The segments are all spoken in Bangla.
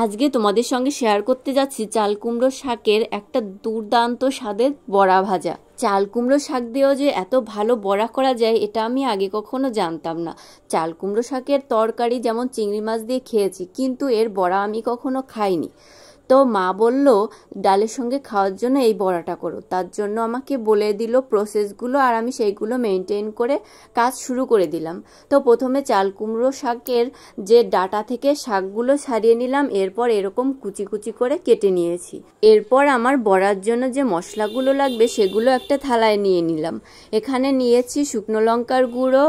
আজকে তোমাদের সঙ্গে শেয়ার করতে যাচ্ছি চাল কুমড়ো শাকের একটা দুর্দান্ত স্বাদের বড়া ভাজা। চাল কুমড়ো শাক দিয়েও যে এত ভালো বড়া করা যায় এটা আমি আগে কখনো জানতাম না। চাল কুমড়ো শাকের তরকারি যেমন চিংড়ি মাছ দিয়ে খেয়েছি, কিন্তু এর বড়া আমি কখনো খাইনি। তো মা বলল ডালের সঙ্গে খাওয়ার জন্য এই বড়াটা করো, তার জন্য আমাকে বলে দিল প্রসেসগুলো, আর আমি সেইগুলো মেনটেন করে কাজ শুরু করে দিলাম। তো প্রথমে চাল কুমড়ো শাকের যে ডাটা থেকে শাকগুলো ছাড়িয়ে নিলাম, এরপর এরকম কুচি কুচি করে কেটে নিয়েছি। এরপর আমার বড়ার জন্য যে মশলাগুলো লাগবে সেগুলো একটা থালায় নিয়ে নিলাম। এখানে নিয়েছি শুকনো লঙ্কার গুঁড়ো,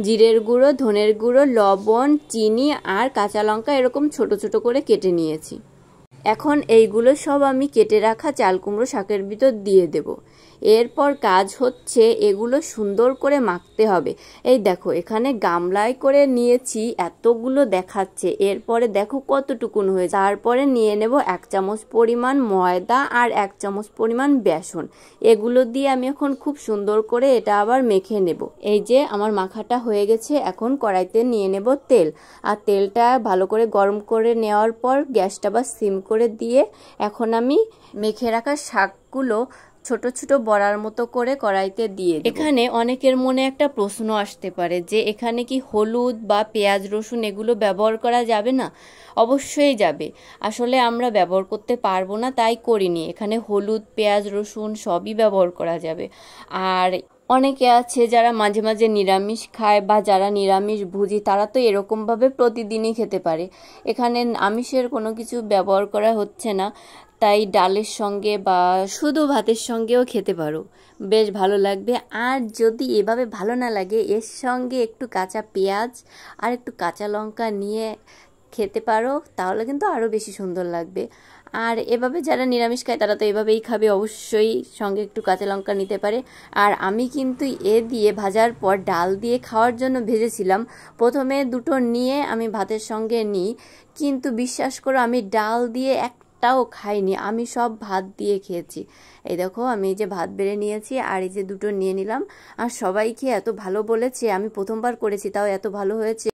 জিরের গুঁড়ো, ধনের গুঁড়ো, লবণ, চিনি আর কাঁচা লঙ্কা এরকম ছোট ছোট করে কেটে নিয়েছি। এখন এইগুলো সব আমি কেটে রাখা চাল কুমড়ো শাকের ভিতর দিয়ে দেব। এরপর কাজ হচ্ছে এগুলো সুন্দর করে মাখতে হবে। এই দেখো এখানে গামলায় করে নিয়েছি, এতগুলো দেখাচ্ছে, এরপরে দেখো কতটুকুন হয়েছে। তারপরে নিয়ে নেব 1 চামচ পরিমাণ ময়দা আর 1 চামচ পরিমাণ বেসন। এগুলো দিয়ে আমি এখন খুব সুন্দর করে এটা আবার মেখে নেব। এই যে আমার মাখাটা হয়ে গেছে, এখন কড়াইতে নিয়ে নেব তেল। আর তেলটা ভালো করে গরম করে নেওয়ার পর গ্যাসটা আবার সিম করে দিয়ে এখন আমি মেখে রাখা শাকগুলো ছোট ছোট বড়ার মতো করে কড়াইতে দিয়ে দেব। এখানে অনেকের মনে একটা প্রশ্ন আসতে পারে যে এখানে কি হলুদ বা পেঁয়াজ রসুন এগুলো ব্যবহার করা যাবে না? অবশ্যই যাবে। আসলে আমরা ব্যবহার করতে পারবো না তাই করিনি। এখানে হলুদ, পেঁয়াজ, রসুন সবই ব্যবহার করা যাবে। আর অনেকে আছে যারা মাঝে মাঝে নিরামিষ খায় বা যারা নিরামিষ ভুজি, তারা তো এরকমভাবে প্রতিদিনই খেতে পারে। এখানে আমিষের কোনো কিছু ব্যবহার করা হচ্ছে না, তাই ডালের সঙ্গে বা শুধু ভাতের সঙ্গেও খেতে পারো, বেশ ভালো লাগবে। আর যদি এভাবে ভালো না লাগে, এর সঙ্গে একটু কাঁচা পেঁয়াজ আর একটু কাঁচা লঙ্কা নিয়ে খেতে পারো, তাহলে কিন্তু আরও বেশি সুন্দর লাগবে। আর এভাবে যারা নিরামিষ খায় তারা তো এভাবেই খাবে, অবশ্যই সঙ্গে একটু কাঁচা লঙ্কা নিতে পারে। আর আমি কিন্তু এ দিয়ে ভাজার পর ডাল দিয়ে খাওয়ার জন্য ভেজেছিলাম। প্রথমে দুটো নিয়ে আমি ভাতের সঙ্গে নিই, কিন্তু বিশ্বাস করো আমি ডাল দিয়ে একটাও খাইনি, আমি সব ভাত দিয়ে খেয়েছি। এই দেখো আমি এই যে ভাত বেড়ে নিয়েছি আর এই যে দুটো নিয়ে নিলাম। আর সবাই খেয়ে এত ভালো বলেছে, আমি প্রথমবার করেছি তাও এত ভালো হয়েছে।